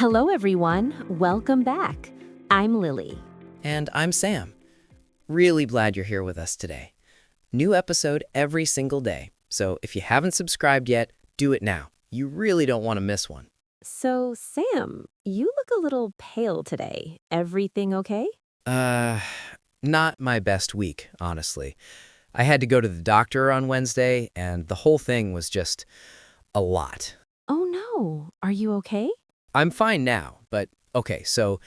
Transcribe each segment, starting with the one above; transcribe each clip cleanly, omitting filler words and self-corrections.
Hello, everyone. Welcome back. I'm Lily. And I'm Sam. Really glad you're here with us today. New episode every single day. So if you haven't subscribed yet, do it now. You really don't want to miss one. So, Sam, you look a little pale today. Everything okay? Uh, Not my best week, honestly. I had to go to the doctor on Wednesday, and the whole thing was just a lot. Oh, no. Are you okay? I'm fine now, but okay, so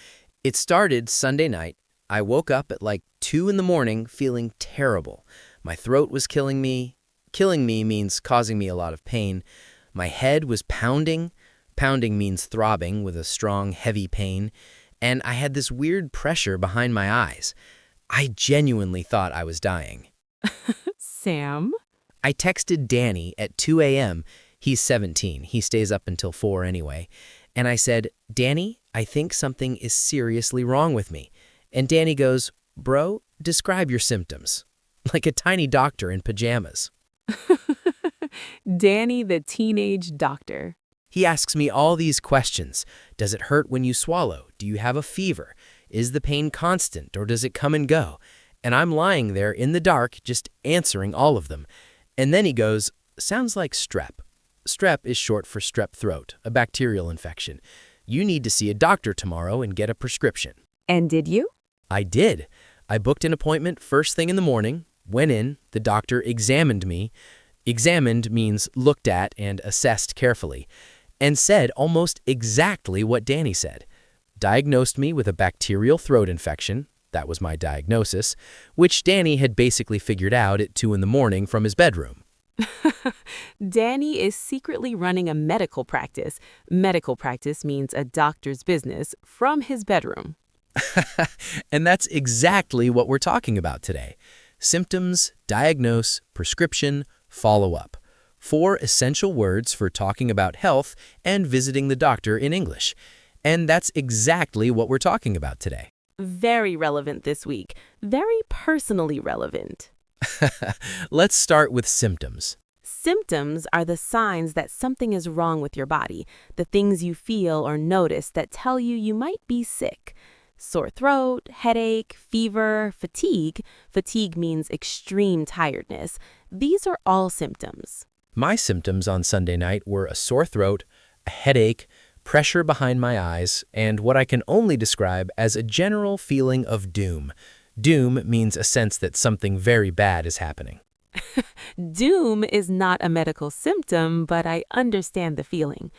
it started Sunday night. I woke up at like 2 in the morning feeling terrible. My throat was killing me. Killing me means causing me a lot of pain. My head was pounding. Pounding means throbbing with a strong, heavy pain. And I had this weird pressure behind my eyes. I genuinely thought I was dying. Sam? I texted Danny at 2 a.m. He's 17. He stays up until 4 anyway. And I said, Danny, I think something is seriously wrong with me. And Danny goes, bro, describe your symptoms. Like a tiny doctor in pajamas. Danny, the teenage doctor. He asks me all these questions. Does it hurt when you swallow? Do you have a fever? Is the pain constant or does it come and go? And I'm lying there in the dark just answering all of them. And then he goes, sounds like strep. Strep is short for strep throat, a bacterial infection. You need to see a doctor tomorrow and get a prescription. And did you? I did. I booked an appointment first thing in the morning, went in, the doctor examined me. Examined means looked at and assessed carefully, and said almost exactly what Danny said. Diagnosed me with a bacterial throat infection. That was my diagnosis, which Danny had basically figured out at 2 in the morning from his bedroom. Danny is secretly running a medical practice. Medical practice means a doctor's business from his bedroom. And that's exactly what we're talking about today. Symptoms, diagnose, prescription, follow-up. 4 essential words for talking about health and visiting the doctor in English. And that's exactly what we're talking about today. Very relevant this week. Very personally relevant. Let's start with symptoms. Symptoms are the signs that something is wrong with your body, the things you feel or notice that tell you you might be sick. Sore throat, headache, fever, fatigue. Fatigue means extreme tiredness. These are all symptoms. My symptoms on Sunday night were a sore throat, a headache, pressure behind my eyes, and what I can only describe as a general feeling of doom. Doom means a sense that something very bad is happening. Doom is not a medical symptom, but I understand the feeling.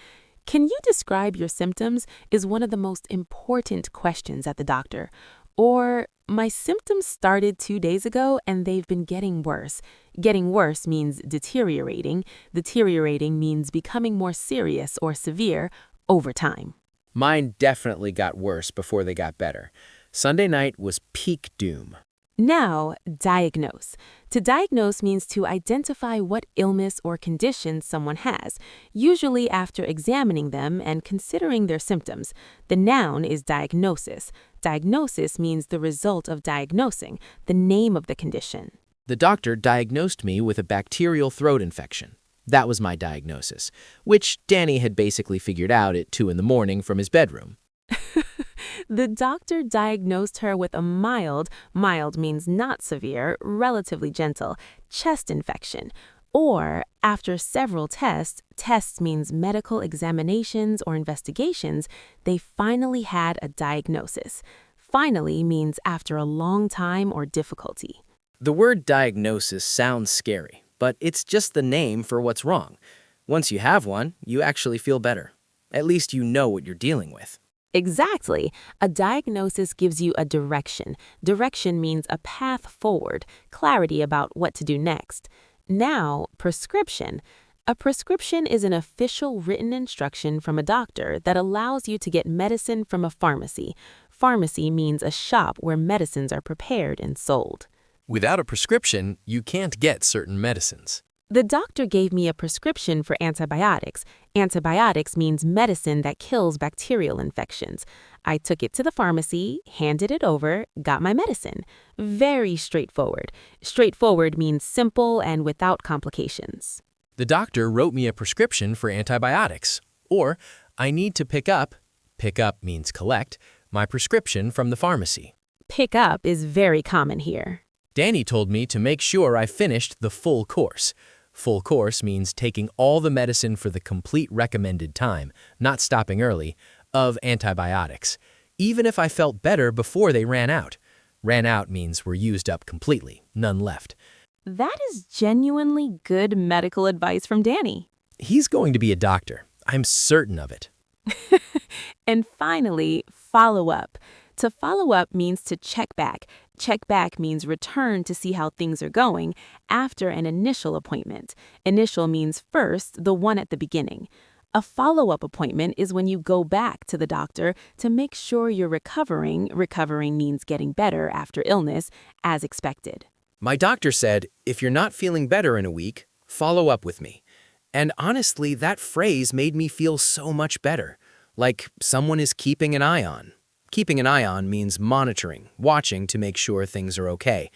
Can you describe your symptoms is one of the most important questions at the doctor. Or, my symptoms started 2 days ago and they've been getting worse. Getting worse means deteriorating. Deteriorating means becoming more serious or severe over time. Mine definitely got worse before they got better. Sunday night was peak doom. Now, diagnose. To diagnose means to identify what illness or condition someone has, usually after examining them and considering their symptoms. The noun is diagnosis. Diagnosis means the result of diagnosing, the name of the condition. The doctor diagnosed me with a bacterial throat infection. That was my diagnosis, which Danny had basically figured out at 2 in the morning from his bedroom. The doctor diagnosed her with a mild means not severe, relatively gentle, chest infection. Or, after several tests means medical examinations or investigations, they finally had a diagnosis. Finally means after a long time or difficulty. The word diagnosis sounds scary, but it's just the name for what's wrong. Once you have one, you actually feel better. At least you know what you're dealing with. Exactly. A diagnosis gives you a direction. Direction means a path forward, clarity about what to do next. Now, prescription. A prescription is an official written instruction from a doctor that allows you to get medicine from a pharmacy. Pharmacy means a shop where medicines are prepared and sold. Without a prescription, you can't get certain medicines. The doctor gave me a prescription for antibiotics. Antibiotics means medicine that kills bacterial infections. I took it to the pharmacy, handed it over, got my medicine. Very straightforward. Straightforward means simple and without complications. The doctor wrote me a prescription for antibiotics. Or, I need to pick up Pick up means collect my prescription from the pharmacy. Pick up is very common here. Danny told me to make sure I finished the full course. Full course means taking all the medicine for the complete recommended time, not stopping early, of antibiotics, even if I felt better before they ran out. Ran out means were used up completely, none left. That is genuinely good medical advice from Danny. He's going to be a doctor. I'm certain of it. And finally, follow up. To follow up means to check back. Check back means return to see how things are going after an initial appointment. Initial means first, the one at the beginning. A follow-up appointment is when you go back to the doctor to make sure you're recovering. Recovering means getting better after illness, as expected. My doctor said, if you're not feeling better in a week, follow up with me. And honestly, that phrase made me feel so much better, like someone is keeping an eye on. Keeping an eye on means monitoring, watching to make sure things are okay.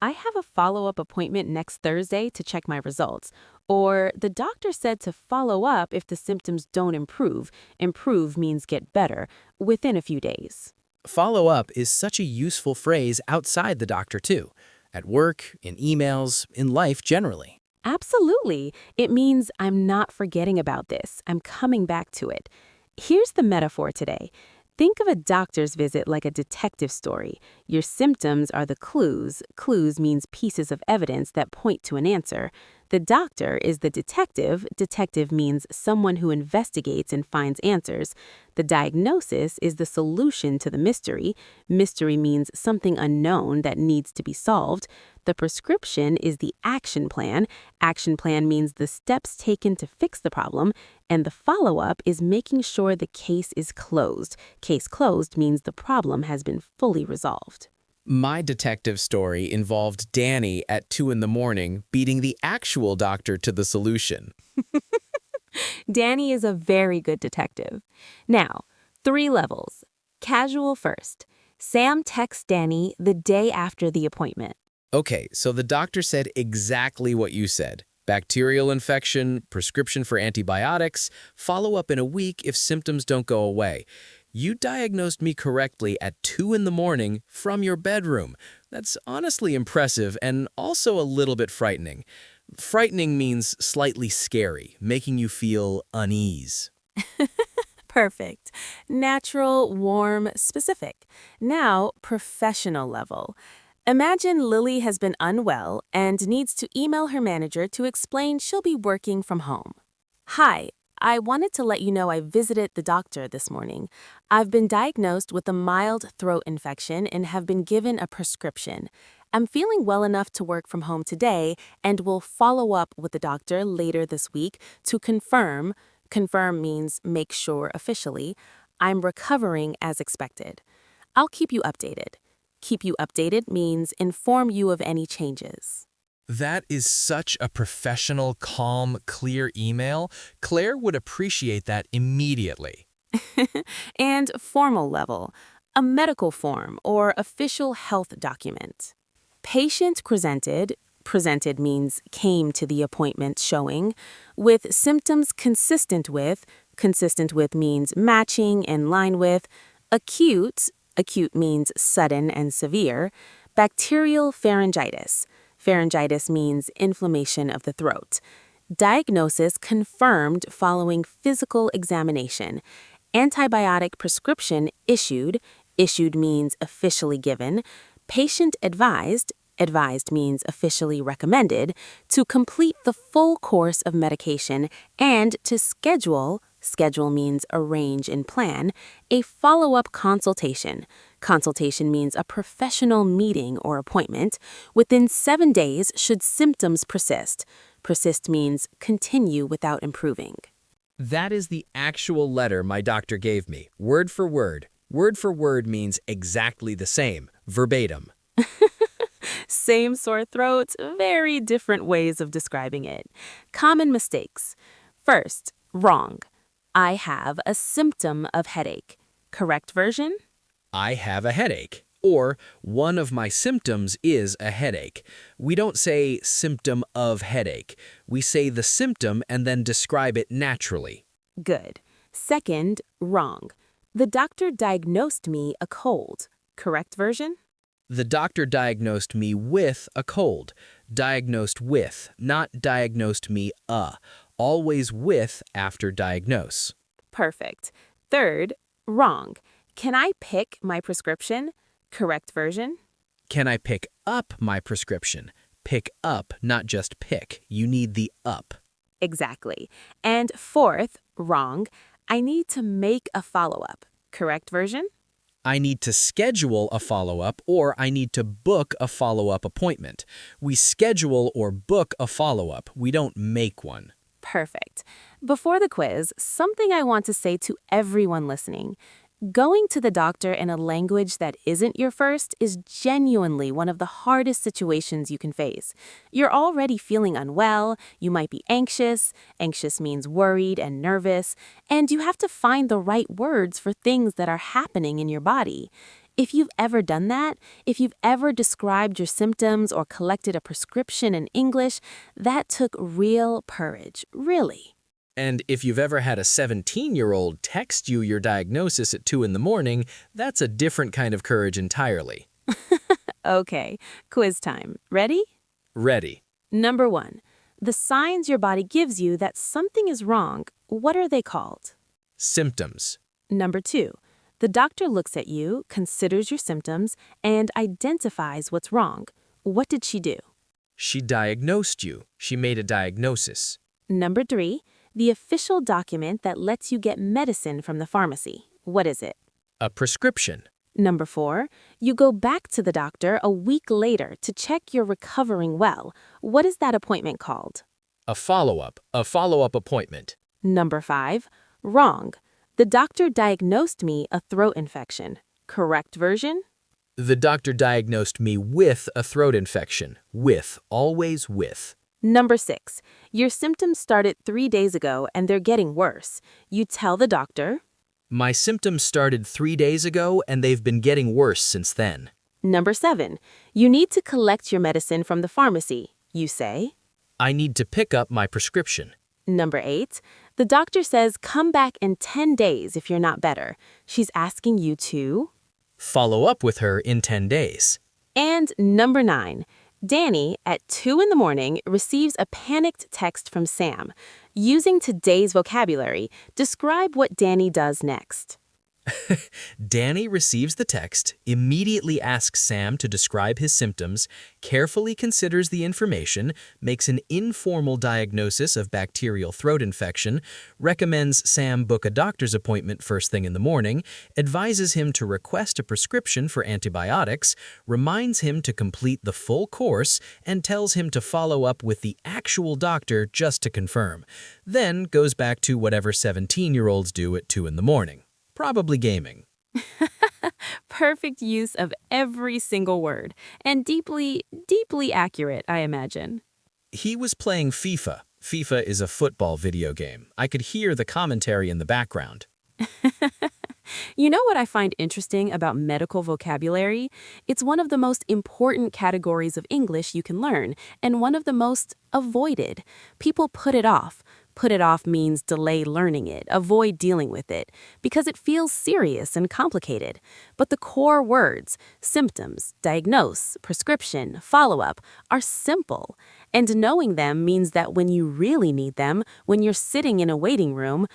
I have a follow-up appointment next Thursday to check my results. Or the doctor said to follow up if the symptoms don't improve. Improve means get better within a few days. Follow up is such a useful phrase outside the doctor too, at work, in emails, in life generally. Absolutely. It means I'm not forgetting about this. I'm coming back to it. Here's the metaphor today. Think of a doctor's visit like a detective story. Your symptoms are the clues. Clues means pieces of evidence that point to an answer. The doctor is the detective. Detective means someone who investigates and finds answers. The diagnosis is the solution to the mystery. Mystery means something unknown that needs to be solved. The prescription is the action plan. Action plan means the steps taken to fix the problem. And the follow-up is making sure the case is closed. Case closed means the problem has been fully resolved. My detective story involved Danny at 2 in the morning beating the actual doctor to the solution. Danny is a very good detective. Now, 3 levels. Casual first. Sam texts Danny the day after the appointment. Okay, so the doctor said exactly what you said. Bacterial infection, prescription for antibiotics, follow up in a week if symptoms don't go away. You diagnosed me correctly at 2 in the morning from your bedroom. That's honestly impressive and also a little bit frightening. Frightening means slightly scary, making you feel unease. Perfect. Natural, warm, specific. Now, professional level. Imagine Lily has been unwell and needs to email her manager to explain she'll be working from home. Hi, I wanted to let you know I visited the doctor this morning. I've been diagnosed with a mild throat infection and have been given a prescription. I'm feeling well enough to work from home today and will follow up with the doctor later this week to confirm. Confirm means make sure officially. I'm recovering as expected. I'll keep you updated. Keep you updated means inform you of any changes. That is such a professional, calm, clear email. Claire would appreciate that immediately. And formal level, a medical form or official health document. Patient presented. Presented means came to the appointment showing, with symptoms consistent with means matching, in line with, acute means sudden and severe, bacterial pharyngitis. Pharyngitis means inflammation of the throat. Diagnosis confirmed following physical examination. Antibiotic prescription issued. Issued means officially given. Patient advised. Advised means officially recommended, to complete the full course of medication and to schedule. Schedule means arrange and plan. A follow-up consultation. Consultation means a professional meeting or appointment. Within 7 days should symptoms persist. Persist means continue without improving. That is the actual letter my doctor gave me, word for word. Word for word means exactly the same, verbatim. Same sore throat, very different ways of describing it. Common mistakes. First, wrong. I have a symptom of headache. Correct version? I have a headache. Or, one of my symptoms is a headache. We don't say symptom of headache. We say the symptom and then describe it naturally. Good. Second, wrong. The doctor diagnosed me a cold. Correct version? The doctor diagnosed me with a cold. Diagnosed with, not diagnosed me a. Always with after diagnose. Perfect. Third, wrong. Can I pick my prescription? Correct version? Can I pick up my prescription? Pick up, not just pick. You need the up. Exactly. And fourth, wrong. I need to make a follow-up. Correct version? I need to schedule a follow-up or I need to book a follow-up appointment. We schedule or book a follow-up. We don't make one. Perfect. Before the quiz, something I want to say to everyone listening. Going to the doctor in a language that isn't your first is genuinely one of the hardest situations you can face. You're already feeling unwell, you might be anxious. Anxious means worried and nervous, and you have to find the right words for things that are happening in your body. If you've ever done that, if you've ever described your symptoms or collected a prescription in English, that took real courage, really. And if you've ever had a 17-year-old text you your diagnosis at 2 in the morning, that's a different kind of courage entirely. Okay, quiz time. Ready? Ready. Number 1. The signs your body gives you that something is wrong, what are they called? Symptoms. Number 2. The doctor looks at you, considers your symptoms, and identifies what's wrong. What did she do? She diagnosed you. She made a diagnosis. Number 3. The official document that lets you get medicine from the pharmacy. What is it? A prescription. Number 4. You go back to the doctor a week later to check you're recovering well. What is that appointment called? A follow-up appointment. Number 5. Wrong. The doctor diagnosed me a throat infection. Correct version? The doctor diagnosed me with a throat infection. With, always with. Number 6. Your symptoms started 3 days ago and they're getting worse. You tell the doctor. My symptoms started 3 days ago and they've been getting worse since then. Number 7. You need to collect your medicine from the pharmacy. You say. I need to pick up my prescription. Number 8. The doctor says come back in 10 days if you're not better. She's asking you to. Follow up with her in 10 days. And number 9. Danny, at 2 in the morning, receives a panicked text from Sam. Using today's vocabulary, describe what Danny does next. Danny receives the text, immediately asks Sam to describe his symptoms, carefully considers the information, makes an informal diagnosis of bacterial throat infection, recommends Sam book a doctor's appointment first thing in the morning, advises him to request a prescription for antibiotics, reminds him to complete the full course, and tells him to follow up with the actual doctor just to confirm. Then goes back to whatever 17-year-olds do at 2 in the morning. Probably gaming. Perfect use of every single word, and deeply, deeply accurate, I imagine. He was playing FIFA. FIFA is a football video game. I could hear the commentary in the background. You know what I find interesting about medical vocabulary? It's one of the most important categories of English you can learn, and one of the most avoided. People put it off. Put it off means delay learning it, avoid dealing with it, because it feels serious and complicated. But the core words, symptoms, diagnose, prescription, follow-up, are simple. And knowing them means that when you really need them, when you're sitting in a waiting room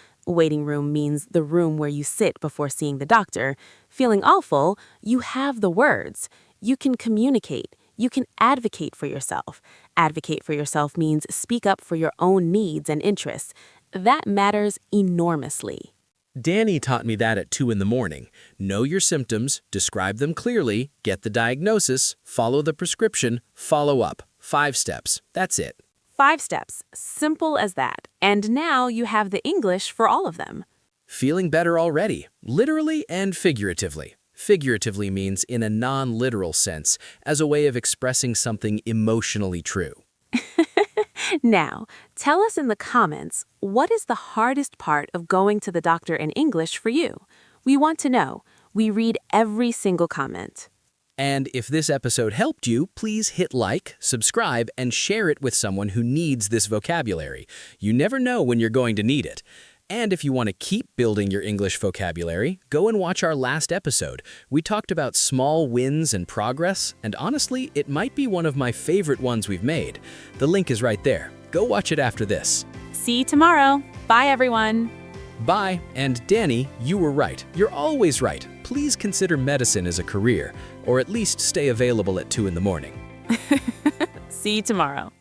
means the room where you sit before seeing the doctor, feeling awful, you have the words. You can communicate. You can advocate for yourself. Advocate for yourself means speak up for your own needs and interests. That matters enormously. Danny taught me that at 2 in the morning. Know your symptoms, describe them clearly, get the diagnosis, follow the prescription, follow up. 5 steps. That's it. 5 steps. Simple as that. And now you have the English for all of them. Feeling better already, literally and figuratively. Figuratively means in a non-literal sense, as a way of expressing something emotionally true. Now, tell us in the comments, what is the hardest part of going to the doctor in English for you? We want to know. We read every single comment. And if this episode helped you, please hit like, subscribe, and share it with someone who needs this vocabulary. You never know when you're going to need it. And if you want to keep building your English vocabulary, go and watch our last episode. We talked about small wins and progress, and honestly, it might be one of my favorite ones we've made. The link is right there. Go watch it after this. See you tomorrow. Bye, everyone. Bye. And Danny, you were right. You're always right. Please consider medicine as a career, or at least stay available at 2 in the morning. See you tomorrow.